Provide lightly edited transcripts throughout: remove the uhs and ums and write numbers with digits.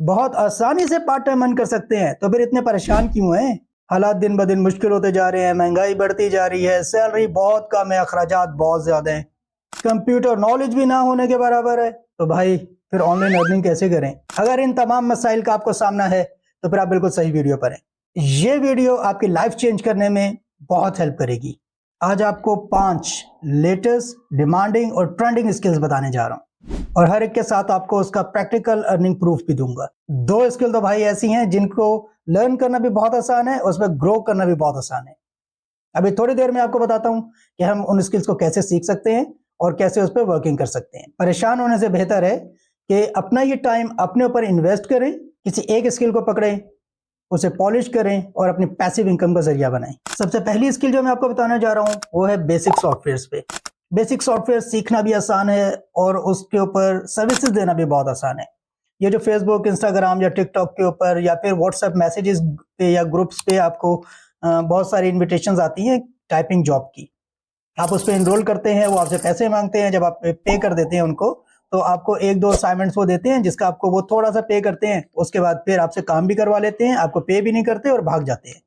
बहुत आसानी से पार्ट टाइम अर्न कर सकते हैं, तो फिर इतने परेशान क्यों हैं? हालात दिन ब दिन मुश्किल होते जा रहे हैं, महंगाई बढ़ती जा रही है, सैलरी बहुत कम है, अखराजात बहुत ज़्यादा हैं, कंप्यूटर नॉलेज भी ना होने के बराबर है, तो भाई फिर ऑनलाइन अर्निंग कैसे करें? अगर इन तमाम मसाइल का आपको सामना है, तो फिर आप बिल्कुल सही वीडियो पर हैं। ये वीडियो आपकी लाइफ चेंज करने में बहुत हेल्प करेगी। आज आपको 5 लेटेस्ट, डिमांडिंग और ट्रेंडिंग स्किल्स बताने जा रहा हूँ और हर एक के साथ आपको उसका प्रैक्टिकल अर्निंग प्रूफ भी दूंगा। 2 स्किल तो भाई ऐसी हैं जिनको लर्न करना भी बहुत आसान है, उसमें ग्रो करना भी बहुत आसान है। अभी थोड़ी देर में आपको बताता हूं कि हम उन स्किल्स को कैसे सीख सकते हैं और कैसे उस पर वर्किंग कर सकते हैं। परेशान होने से बेहतर है कि अपना ये टाइम अपने ऊपर इन्वेस्ट करें, किसी एक स्किल को पकड़ें, उसे पॉलिश करें और अपनी पैसिव इनकम का जरिया बनाएं। सबसे पहली स्किल जो मैं आपको बताने जा रहा हूं वो है बेसिक सॉफ्टवेयर पे। बेसिक सॉफ्टवेयर सीखना भी आसान है और उसके ऊपर सर्विसेज देना भी बहुत आसान है। ये जो फेसबुक, इंस्टाग्राम या टिकटॉक के ऊपर या फिर व्हाट्सएप मैसेजेस पे या ग्रुप्स पे आपको बहुत सारी इन्विटेशंस आती हैं टाइपिंग जॉब की। आप उस पर इनरोल करते हैं, वो आपसे पैसे मांगते हैं। जब आप पे कर देते हैं उनको, तो आपको 1-2 असाइनमेंट्स वो देते हैं जिसका आपको वो थोड़ा सा पे करते हैं। उसके बाद फिर आपसे काम भी करवा लेते हैं, आपको पे भी नहीं करते और भाग जाते हैं।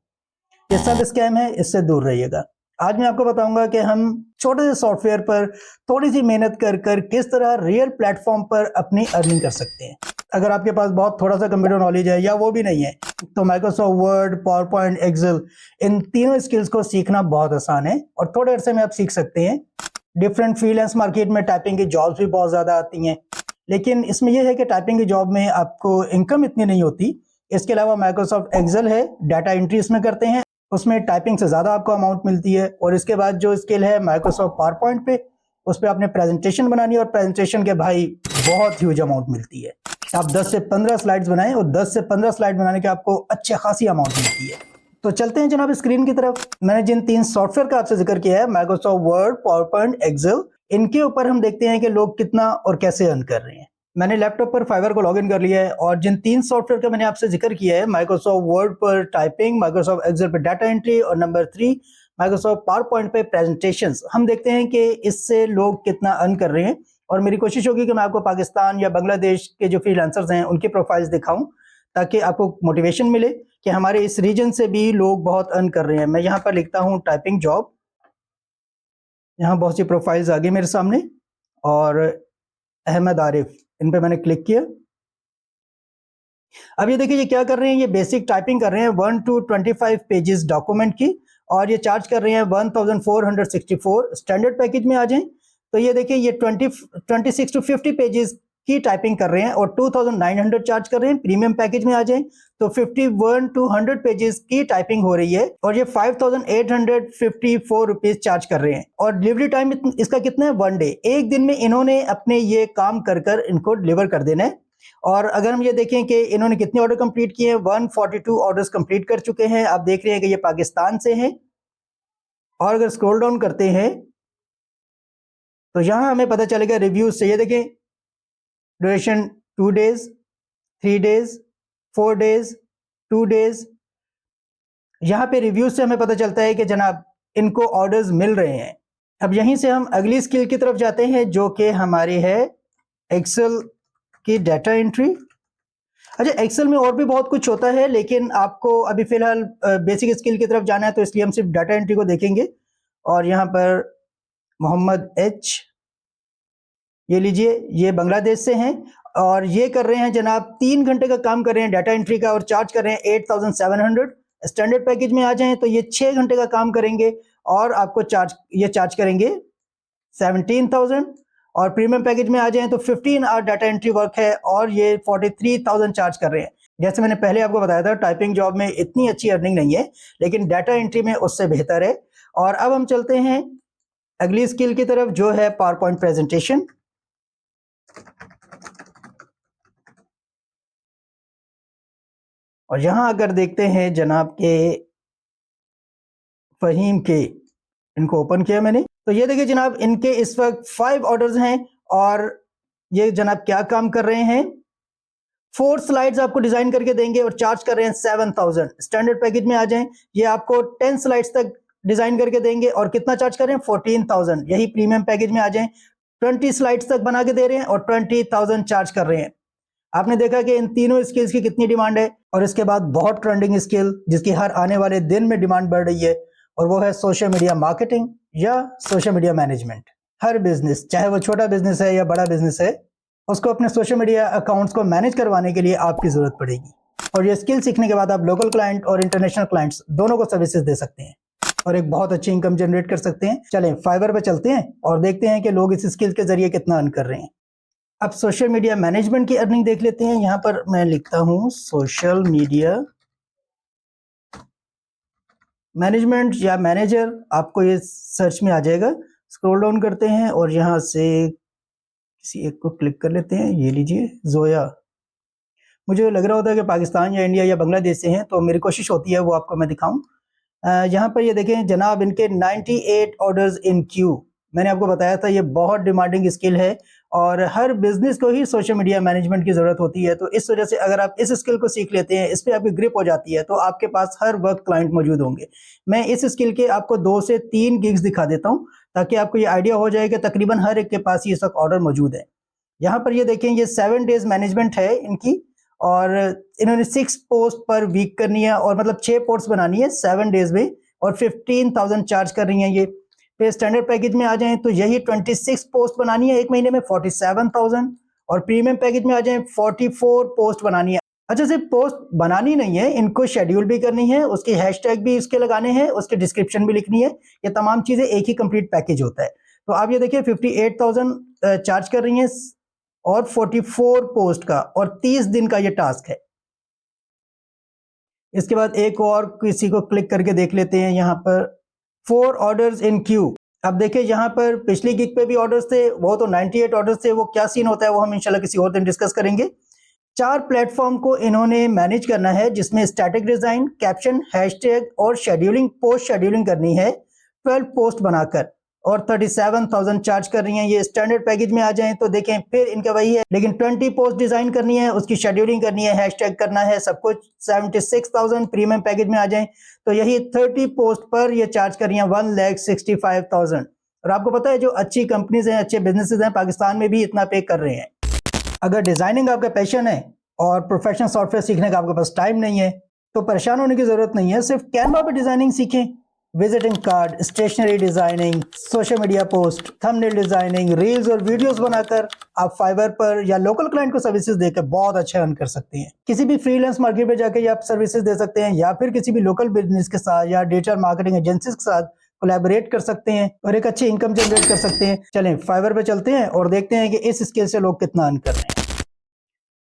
ये सब स्कैम है, इससे दूर रहिएगा। आज मैं आपको बताऊंगा कि हम छोटे से सॉफ्टवेयर पर थोड़ी सी मेहनत कर कर किस तरह रियल प्लेटफॉर्म पर अपनी अर्निंग कर सकते हैं। अगर आपके पास बहुत थोड़ा सा कंप्यूटर नॉलेज है या वो भी नहीं है, तो Microsoft Word, PowerPoint, Excel, इन तीनों स्किल्स को सीखना बहुत आसान है और थोड़े अरसे में आप सीख सकते हैं। डिफरेंट फ्रीलांस मार्केट में टाइपिंग की जॉब्स भी बहुत ज़्यादा आती हैं, लेकिन इसमें यह है कि टाइपिंग की जॉब में आपको इनकम इतनी नहीं होती। इसके अलावा माइक्रोसॉफ्ट एक्सेल है, डाटा एंट्री इसमें करते हैं, उसमें टाइपिंग से ज़्यादा आपको अमाउंट मिलती है। और इसके बाद जो स्किल है माइक्रोसॉफ्ट पावर पॉइंट पे, उस पर आपने प्रेजेंटेशन बनानी है और प्रेजेंटेशन के भाई बहुत ह्यूज अमाउंट मिलती है। आप 10 से 15 स्लाइड्स बनाएं और 10 से 15 स्लाइड बनाने के आपको अच्छे खासी अमाउंट मिलती है। तो चलते हैं जनाब स्क्रीन की तरफ। मैंने जिन 3 सॉफ्टवेयर का आपसे जिक्र किया है, Microsoft Word, PowerPoint, Excel, इनके ऊपर हम देखते हैं कि लोग कितना और कैसे अर्न कर रहे हैं। मैंने लैपटॉप पर फाइवर को लॉगिन कर लिया है और जिन 3 सॉफ्टवेयर का मैंने आपसे जिक्र किया है, माइक्रोसॉफ्ट वर्ड पर टाइपिंग, माइक्रोसॉफ्ट एक्सेल पर डाटा एंट्री और नंबर 3 माइक्रोसॉफ्ट पावर पॉइंट पे प्रेजेंटेशंस, हम देखते हैं कि इससे लोग कितना अर्न कर रहे हैं। और मेरी कोशिश होगी कि मैं आपको पाकिस्तान या बांग्लादेश के जो फ्रीलांसर्स हैं उनकी प्रोफाइल्स दिखाऊं, ताकि आपको मोटिवेशन मिले कि हमारे इस रीजन से भी लोग बहुत अर्न कर रहे हैं। मैं यहाँ पर लिखता हूँ टाइपिंग जॉब, यहाँ बहुत सी प्रोफाइल्स आ गई मेरे सामने और अहमद आरिफ, इन पे मैंने क्लिक किया। अब ये देखिए ये क्या कर रहे हैं, ये बेसिक टाइपिंग कर रहे हैं 1 to 25 पेजेस डॉक्यूमेंट की, और ये चार्ज कर रहे हैं 1464। स्टैंडर्ड पैकेज में आ जाएं तो ये देखिए ये 26 to 50 पेजेस की टाइपिंग कर रहे हैं और 2900 चार्ज कर रहे हैं। प्रीमियम पैकेज में आ जाएं तो 51 to 100 पेजेस की टाइपिंग हो रही है और ये 5854 रुपीज चार्ज कर रहे हैं। और डिलीवरी टाइम इसका कितना है, 1 डे। एक दिन में इन्होंने अपने ये काम कर कर इनको डिलीवर कर देना है। और अगर हम ये देखें कि इन्होंने कितने ऑर्डर कंप्लीट किए हैं, 142 ऑर्डर्स कंप्लीट कर चुके हैं। आप देख रहे हैं कि ये पाकिस्तान से हैं। और अगर स्क्रॉल डाउन करते हैं तो यहां हमें पता चलेगा रिव्यूज से। ये देखें duration 2 days, 3 days, 4 days, 2 days. यहाँ पे रिव्यूज से हमें पता चलता है कि जनाब इनको ऑर्डर्स मिल रहे हैं। अब यहीं से हम अगली स्किल की तरफ जाते हैं जो कि हमारी है एक्सेल की डाटा एंट्री। अच्छा, एक्सेल में और भी बहुत कुछ होता है, लेकिन आपको अभी फिलहाल बेसिक स्किल की तरफ जाना है, तो इसलिए हम सिर्फ डाटा एंट्री को देखेंगे। और यहाँ पर मोहम्मद एच, ये लीजिए, ये बांग्लादेश से हैं और ये कर रहे हैं जनाब 3 घंटे का काम कर रहे हैं डाटा एंट्री का और चार्ज कर रहे हैं 8700। स्टैंडर्ड पैकेज में आ जाएं तो ये 6 घंटे का काम करेंगे और आपको चार्ज करेंगे 17000। और प्रीमियम पैकेज में आ जाएं तो 15 आवर डाटा एंट्री वर्क है और ये 43000 चार्ज कर रहे हैं। जैसे मैंने पहले आपको बताया था, टाइपिंग जॉब में इतनी अच्छी अर्निंग नहीं है, लेकिन डाटा एंट्री में उससे बेहतर है। और अब हम चलते हैं अगली स्किल की तरफ जो है पावर पॉइंट प्रेजेंटेशन। और यहां अगर देखते हैं जनाब के फहीम के, इनको ओपन किया मैंने, तो ये देखिए जनाब इनके इस वक्त 5 ऑर्डर्स हैं और ये जनाब क्या काम कर रहे हैं, 4 स्लाइड्स आपको डिजाइन करके देंगे और चार्ज कर रहे हैं 7000। स्टैंडर्ड पैकेज में आ जाएं, ये आपको 10 स्लाइड्स तक डिजाइन करके देंगे और कितना चार्ज कर रहे हैं, 14000। यही प्रीमियम पैकेज में आ जाएं, 20 स्लाइड्स तक बना के दे रहे हैं और 20000 चार्ज कर रहे हैं। आपने देखा कि इन तीनों स्किल्स की कितनी डिमांड है। और इसके बाद बहुत ट्रेंडिंग स्किल जिसकी हर आने वाले दिन में डिमांड बढ़ रही है, और वो है सोशल मीडिया मार्केटिंग या सोशल मीडिया मैनेजमेंट। हर बिजनेस, चाहे वो छोटा बिजनेस है या बड़ा बिजनेस है, उसको अपने सोशल मीडिया अकाउंट्स को मैनेज करवाने के लिए आपकी जरूरत पड़ेगी। और ये स्किल सीखने के बाद आप लोकल क्लाइंट और इंटरनेशनल क्लाइंट्स दोनों को सर्विसेज दे सकते हैं और एक बहुत अच्छी इनकम जनरेट कर सकते हैं। चलें फाइवर पे चलते हैं और देखते हैं कि लोग इस स्किल के जरिए कितना अर्न कर रहे हैं। अब सोशल मीडिया मैनेजमेंट की अर्निंग देख लेते हैं। यहाँ पर मैं लिखता हूँ सोशल मीडिया मैनेजमेंट या मैनेजर, आपको ये सर्च में आ जाएगा। स्क्रॉल डाउन करते हैं और यहाँ से किसी एक को क्लिक कर लेते हैं। ये लीजिए जोया। मुझे लग रहा होता है कि पाकिस्तान या इंडिया या बांग्लादेश से हैं, तो मेरी कोशिश होती है वो आपको मैं दिखाऊं। यहाँ पर ये देखें जनाब, इनके 98 ऑर्डर्स इन क्यू। मैंने आपको बताया था ये बहुत डिमांडिंग स्किल है और हर बिजनेस को ही सोशल मीडिया मैनेजमेंट की ज़रूरत होती है। तो इस वजह से अगर आप इस स्किल को सीख लेते हैं, इस पर आपकी ग्रिप हो जाती है, तो आपके पास हर वक्त क्लाइंट मौजूद होंगे। मैं इस स्किल के आपको 2 से 3 गिग्स दिखा देता हूँ ताकि आपको ये आइडिया हो जाए कि तकरीबन हर एक के पास ये सब ऑर्डर मौजूद है। यहाँ पर ये देखें, ये 7 डेज मैनेजमेंट है इनकी और इन्होंने 6 पोस्ट पर वीक करनी है और मतलब 6 पोस्ट बनानी है 7 डेज में और 15,000 चार्ज कर रही हैं ये। फिर स्टैंडर्ड पैकेज में आ जाएं तो यही 26 पोस्ट बनानी है एक महीने में 47,000 और प्रीमियम पैकेज में आ जाएं 44 पोस्ट बनानी है। अच्छा, सिर्फ पोस्ट बनानी नहीं है, इनको शेड्यूल भी करनी है, उसके हैशटैग भी इसके लगाने हैं, उसके डिस्क्रिप्शन भी लिखनी है। ये तमाम चीजें एक ही कंप्लीट पैकेज होता है। तो आप ये देखिए 58,000 चार्ज कर रही हैं और 44 पोस्ट का और 30 दिन का ये टास्क है। इसके बाद एक और किसी को क्लिक करके देख लेते हैं। यहाँ पर 4 ऑर्डर्स इन क्यू। अब देखिए यहाँ पर पिछली गिग पे भी ऑर्डर्स थे, वो तो 98 ऑर्डर्स थे। वो क्या सीन होता है वो हम इंशाल्लाह किसी और दिन डिस्कस करेंगे। 4 प्लेटफॉर्म को इन्होंने मैनेज करना है जिसमें स्टैटिक डिजाइन, कैप्शन, हैशटैग और शेड्यूलिंग, पोस्ट शेड्यूलिंग करनी है 12 पोस्ट बनाकर और 37,000 चार्ज कर रही हैं। ये स्टैंडर्ड पैकेज में आ जाएं तो देखें फिर इनका वही है, लेकिन 20 पोस्ट डिजाइन करनी है, उसकी शेड्यूलिंग करनी है, हैशटैग करना है, सब कुछ 76,000। प्रीमियम पैकेज में आ जाएं तो यही 30 पोस्ट पर ये चार्ज कर रही हैं 1,65,000। और आपको पता है जो अच्छी कंपनीज हैं, अच्छे बिजनेसेस हैं, पाकिस्तान में भी इतना पे कर रहे हैं। अगर डिजाइनिंग आपका पैशन है और प्रोफेशनल सॉफ्टवेयर सीखने का आपके पास टाइम नहीं है तो परेशान होने की जरूरत नहीं है। सिर्फ कैनवा पे डिजाइनिंग सीखें। Visiting card, stationery designing, social media post, thumbnail designing, reels और वीडियोस बनाकर आप फाइवर पर या लोकल क्लाइंट को सर्विसेज देकर बहुत अच्छा अर्न कर सकते हैं। किसी भी फ्रीलांस मार्केट में जाकर आप सर्विसेज दे सकते हैं या फिर किसी भी लोकल बिजनेस के साथ या डिजिटल मार्केटिंग एजेंसीज के साथ कोलैबोरेट कर सकते हैं और एक अच्छी इनकम जनरेट कर सकते हैं। चलें फाइवर पे चलते हैं और देखते हैं कि इस स्किल से लोग कितना अर्न कर रहे हैं।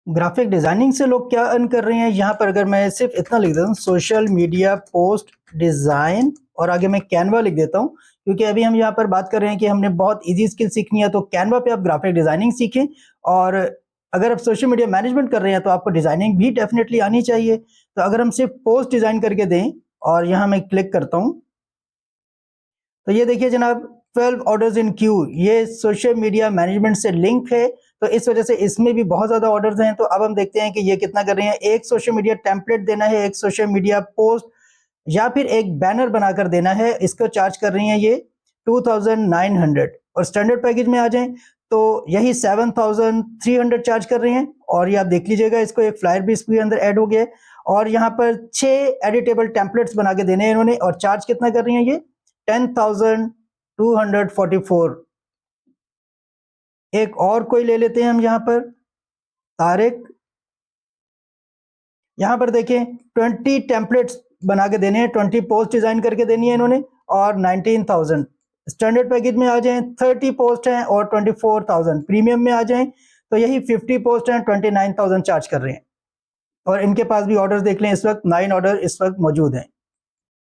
ग्राफिक डिजाइनिंग से लोग क्या अर्न कर रहे हैं। यहाँ पर अगर मैं सिर्फ इतना लिख देता हूँ सोशल मीडिया पोस्ट डिजाइन और आगे मैं कैनवा लिख देता हूँ, क्योंकि अभी हम यहाँ पर बात कर रहे हैं कि हमने बहुत इजी स्किल सीखनी है। तो कैनवा पे आप ग्राफिक डिजाइनिंग सीखें और अगर आप सोशल मीडिया मैनेजमेंट कर रहे हैं तो आपको डिजाइनिंग भी डेफिनेटली आनी चाहिए। तो अगर हम सिर्फ पोस्ट डिजाइन करके दें और यहाँ मैं क्लिक करता हूँ तो ये देखिए जनाब 12 ऑर्डर्स इन क्यू, ये सोशल मीडिया मैनेजमेंट से लिंक है, तो इस वजह से इसमें भी बहुत ज्यादा ऑर्डर्स हैं। तो अब हम देखते हैं कि ये कितना कर रहे हैं। एक सोशल मीडिया टेम्पलेट देना है, एक सोशल मीडिया पोस्ट या फिर एक बैनर बनाकर देना है। इसको चार्ज कर रही हैं ये 2,900 और स्टैंडर्ड पैकेज में आ जाएं तो यही 7,300 चार्ज कर रहे हैं। और ये आप देख लीजिएगा, इसको एक फ्लायर भी इसके अंदर ऐड हो गया है और यहाँ पर 6 एडिटेबल टेम्पलेट्स बना के देने हैं इन्होंने और चार्ज कितना कर रही हैं ये 10,244। एक और कोई ले लेते हैं हम यहाँ पर, तारिक। यहाँ पर देखें 20 टेम्पलेट्स बना के देने हैं, 20 पोस्ट डिजाइन करके देनी है इन्होंने और 19,000। स्टैंडर्ड पैकेज में आ जाएं 30 पोस्ट हैं और 24,000। प्रीमियम में आ जाएं तो यही 50 पोस्ट हैं 29,000 चार्ज कर रहे हैं। और इनके पास भी ऑर्डर्स देख लें, इस वक्त 9 ऑर्डर इस वक्त मौजूद हैं।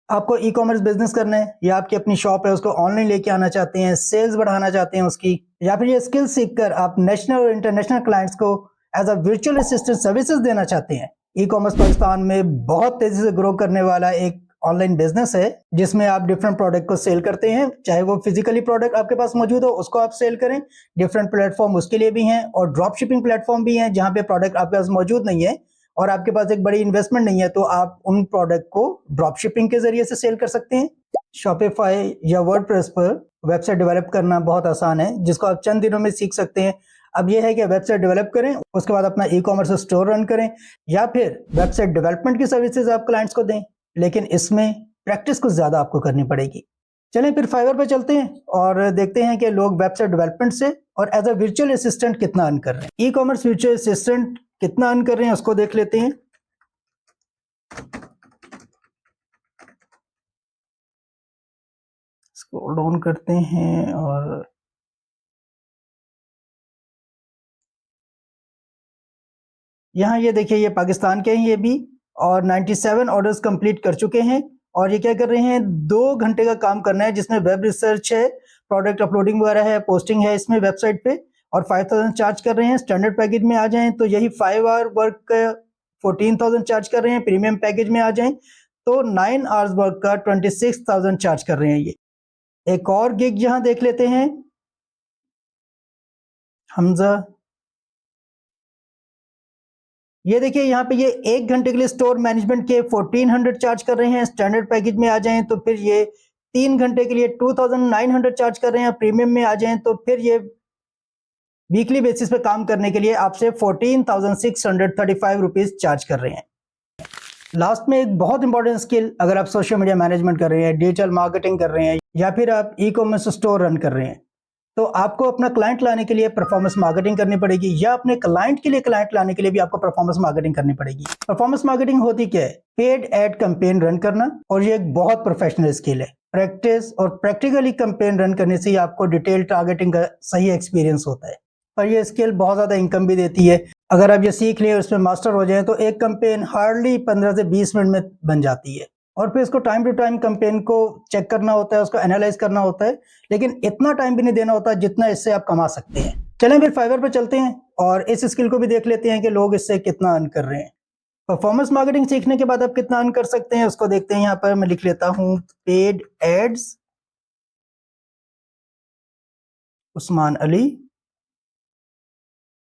आपको ई कॉमर्स बिजनेस करना है या आपकी अपनी शॉप है उसको ऑनलाइन लेके आना चाहते हैं, सेल्स बढ़ाना चाहते हैं उसकी, या फिर ये स्किल सीखकर आप नेशनल और इंटरनेशनल क्लाइंट्स को as a virtual assistant services देना चाहते हैं। ई कॉमर्स पाकिस्तान में बहुत तेजी से ग्रो करने वाला एक ऑनलाइन बिजनेस है जिसमें आप डिफरेंट प्रोडक्ट को सेल करते हैं, चाहे वो फिजिकली प्रोडक्ट आपके पास मौजूद हो उसको आप सेल करें। डिफरेंट प्लेटफॉर्म उसके लिए भी हैं और ड्रॉप शिपिंग प्लेटफॉर्म भी हैं जहां पे प्रोडक्ट आपके पास मौजूद नहीं है और आपके पास एक बड़ी इन्वेस्टमेंट नहीं है तो आप उन प्रोडक्ट को ड्रॉप शिपिंग के जरिए से सेल कर सकते हैं। शॉपिफाई या वर्डप्रेस पर वेबसाइट डेवलप करना बहुत आसान है जिसको आप चंद दिनों में सीख सकते हैं। अब ये है कि वेबसाइट डेवलप करें, उसके बाद अपना ई कॉमर्स स्टोर रन करें, या फिर वेबसाइट डेवलपमेंट की सर्विसेज आप क्लाइंट्स को दें, लेकिन इसमें प्रैक्टिस कुछ ज़्यादा आपको करनी पड़ेगी। चलें फिर फाइवर पे चलते हैं और देखते हैं कि लोग वेबसाइट डेवलपमेंट से और एज अ वर्चुअल असिस्टेंट कितना अर्न कर रहे हैं। ई कॉमर्स वर्चुअल असिस्टेंट कितना अर्न कर रहे हैं उसको देख लेते हैं। स्क्रॉल डाउन करते हैं और यहाँ ये देखिए, ये पाकिस्तान के हैं ये भी, और 97 ऑर्डर्स कंप्लीट कर चुके हैं। और ये क्या कर रहे हैं, 2 घंटे का काम करना है जिसमें वेब रिसर्च है, प्रोडक्ट अपलोडिंग वगैरह है, पोस्टिंग है इसमें वेबसाइट पे, और 5000 चार्ज कर रहे हैं। स्टैंडर्ड पैकेज में आ जाएं तो यही 5 आवर वर्क का 14,000 चार्ज कर रहे हैं। प्रीमियम पैकेज में आ जाएं तो 9 आवर्स वर्क का 26,000 चार्ज कर रहे हैं ये। एक और गिग यहाँ देख लेते हैं, हमजा। ये देखिए यहाँ पे ये 1 घंटे के लिए स्टोर मैनेजमेंट के 1400 चार्ज कर रहे हैं। स्टैंडर्ड पैकेज में आ जाएं तो फिर ये 3 घंटे के लिए 2900 चार्ज कर रहे हैं। प्रीमियम में आ जाएं तो फिर ये वीकली बेसिस पे काम करने के लिए आपसे 14,635 रुपीज चार्ज कर रहे हैं। लास्ट में एक बहुत इंपॉर्टेंट स्किल, अगर आप सोशल मीडिया मैनेजमेंट कर रहे हैं, डिजिटल मार्केटिंग कर रहे हैं, या फिर आप ई कॉमर्स स्टोर रन कर रहे हैं, तो आपको अपना क्लाइंट लाने के लिए परफॉर्मेंस मार्केटिंग करनी पड़ेगी, या अपने क्लाइंट के लिए क्लाइंट लाने के लिए भी आपको परफॉर्मेंस मार्केटिंग करनी पड़ेगी। परफॉर्मेंस मार्केटिंग होती क्या है, पेड एड कैंपेन रन करना, और ये एक बहुत प्रोफेशनल स्किल है। प्रैक्टिस और प्रैक्टिकली कैंपेन रन करने से ही आपको डिटेल टारगेटिंग का सही एक्सपीरियंस होता है। और ये स्किल बहुत ज़्यादा इनकम भी देती है। अगर आप ये सीख लें और उसमें मास्टर हो जाएं तो एक कैंपेन हार्डली 15 से 20 मिनट में बन जाती है। और फिर इसको टाइम टू टाइम कैंपेन को चेक करना होता है, उसको एनालाइज करना होता है, लेकिन इतना टाइम भी नहीं देना होता जितना इससे आप कमा सकते हैं। चलें फिर फाइवर पर चलते हैं और इस स्किल को भी देख लेते हैं कि लोग इससे कितना अर्न कर रहे हैं। परफॉर्मेंस मार्केटिंग सीखने के बाद आप कितना अर्न कर सकते हैं उसको देखते हैं। यहाँ पर मैं लिख लेता हूँ पेड एड्स उस्मान अली।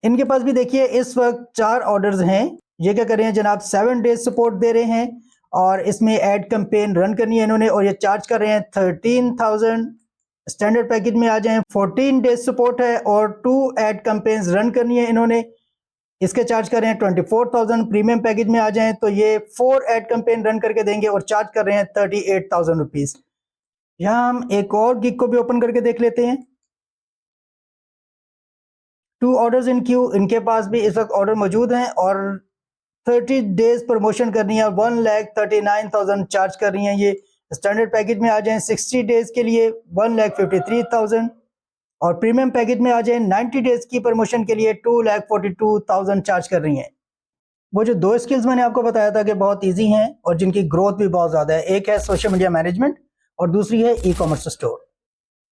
इनके पास भी देखिए इस वक्त 4 ऑर्डर्स हैं। ये क्या कर रहे हैं जनाब, 7 डेज सपोर्ट दे रहे हैं और इसमें एड कैंपेन रन करनी है इन्होंने, और ये चार्ज कर रहे हैं 13,000। स्टैंडर्ड पैकेज में आ जाएं 14 डेज सपोर्ट है और 2 एड कैंपेन्स रन करनी है इन्होंने, इसके चार्ज कर रहे हैं 24,000। प्रीमियम पैकेज में आ जाएं तो ये 4 एड कैंपेन रन करके देंगे और चार्ज कर रहे हैं 38,000 रुपीज। यहाँ हम एक और गिग को भी ओपन करके देख लेते हैं। 2 ऑर्डर्स इन क्यू, इनके पास भी इस वक्त ऑर्डर मौजूद हैं और 30 डेज प्रमोशन करनी है, 1,39,000 चार्ज कर रही हैं ये। स्टैंडर्ड पैकेज में आ जाएं 60 डेज के लिए 1,53,000, और प्रीमियम पैकेज में आ जाएं 90 डेज की प्रमोशन के लिए 2,42,000 चार्ज कर रही हैं। वो जो 2 स्किल्स मैंने आपको बताया था कि बहुत इजी हैं और जिनकी ग्रोथ भी बहुत ज़्यादा है, एक है सोशल मीडिया मैनेजमेंट और दूसरी है e commerce store.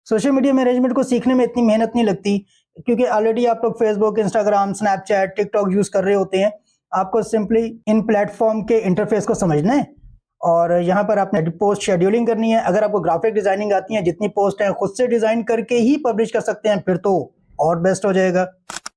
Social media management को सीखने में इतनी मेहनत नहीं लगती क्योंकि ऑलरेडी आप लोग Facebook, Instagram, Snapchat, TikTok use कर रहे होते हैं। आपको सिंपली इन प्लेटफॉर्म के इंटरफेस को समझना है और यहाँ पर आपने पोस्ट शेड्यूलिंग करनी है। अगर आपको ग्राफिक डिजाइनिंग आती है, जितनी पोस्ट है खुद से डिजाइन करके ही पब्लिश कर सकते हैं, फिर तो और बेस्ट हो जाएगा।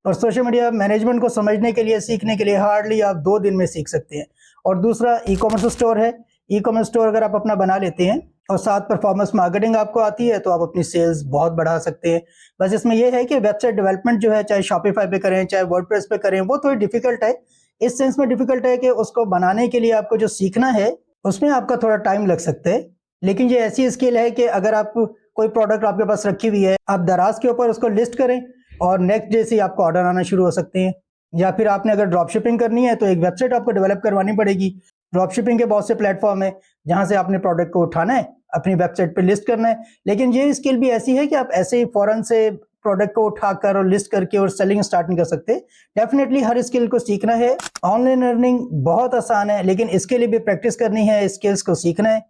और सोशल मीडिया मैनेजमेंट को समझने के लिए, सीखने के लिए हार्डली आप 2 दिन में सीख सकते हैं। और दूसरा ई कॉमर्स स्टोर है। ई कॉमर्स स्टोर अगर आप अपना बना लेते हैं और साथ परफॉर्मेंस मार्केटिंग आपको आती है तो आप अपनी सेल्स बहुत बढ़ा सकते हैं। बस इसमें यह है कि वेबसाइट डेवलपमेंट जो है, चाहे शॉपिफाई पे करें चाहे वर्डप्रेस पे करें, वो थोड़ी डिफिकल्ट है। इस सेंस में डिफिकल्ट है कि उसको बनाने के लिए आपको जो सीखना है उसमें आपका थोड़ा टाइम लग सकता है। लेकिन ये ऐसी स्किल है कि अगर आप कोई प्रोडक्ट आपके पास रखी हुई है, आप दराज के ऊपर उसको लिस्ट करें और नेक्स्ट डे से आपको ऑर्डर आना शुरू हो सकते हैं। या फिर आपने अगर ड्रॉप शिपिंग करनी है तो एक वेबसाइट आपको डेवलप करवानी पड़ेगी। ड्रॉप शिपिंग के बहुत से प्लेटफॉर्म है जहां से आपने प्रोडक्ट को उठाना है, अपनी वेबसाइट पे लिस्ट करना है। लेकिन ये स्किल भी ऐसी है कि आप ऐसे ही फौरन से प्रोडक्ट को उठाकर और लिस्ट करके और सेलिंग स्टार्ट नहीं कर सकते। डेफिनेटली हर स्किल को सीखना है। ऑनलाइन अर्निंग बहुत आसान है, लेकिन इसके लिए भी प्रैक्टिस करनी है, स्किल्स को सीखना है।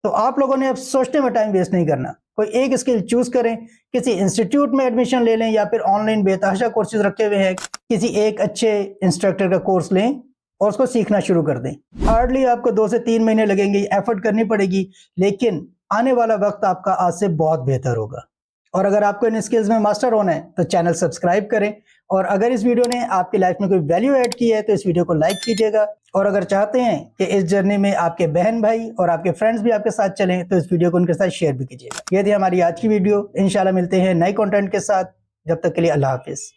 तो आप लोगों ने अब सोचने में टाइम वेस्ट नहीं करना। कोई एक स्किल चूज करें, किसी इंस्टीट्यूट में एडमिशन ले लें या फिर ऑनलाइन बेतहाशा कोर्सेज रखे हुए हैं, किसी एक अच्छे इंस्ट्रक्टर का कोर्स लें और उसको सीखना शुरू कर दें। हार्डली आपको 2 से 3 महीने लगेंगे, एफर्ट करनी पड़ेगी, लेकिन आने वाला वक्त आपका आज से बहुत बेहतर होगा। और अगर आपको इन स्किल्स में मास्टर होना है तो चैनल सब्सक्राइब करें, और अगर इस वीडियो ने आपकी लाइफ में कोई वैल्यू ऐड की है तो इस वीडियो को लाइक कीजिएगा। और अगर चाहते हैं कि इस जर्नी में आपके बहन भाई और आपके फ्रेंड्स भी आपके साथ चलें तो इस वीडियो को उनके साथ शेयर भी कीजिएगा। ये थी हमारी आज की वीडियो। इंशाल्लाह मिलते हैं नए कंटेंट के साथ। जब तक के लिए अल्लाह हाफिज।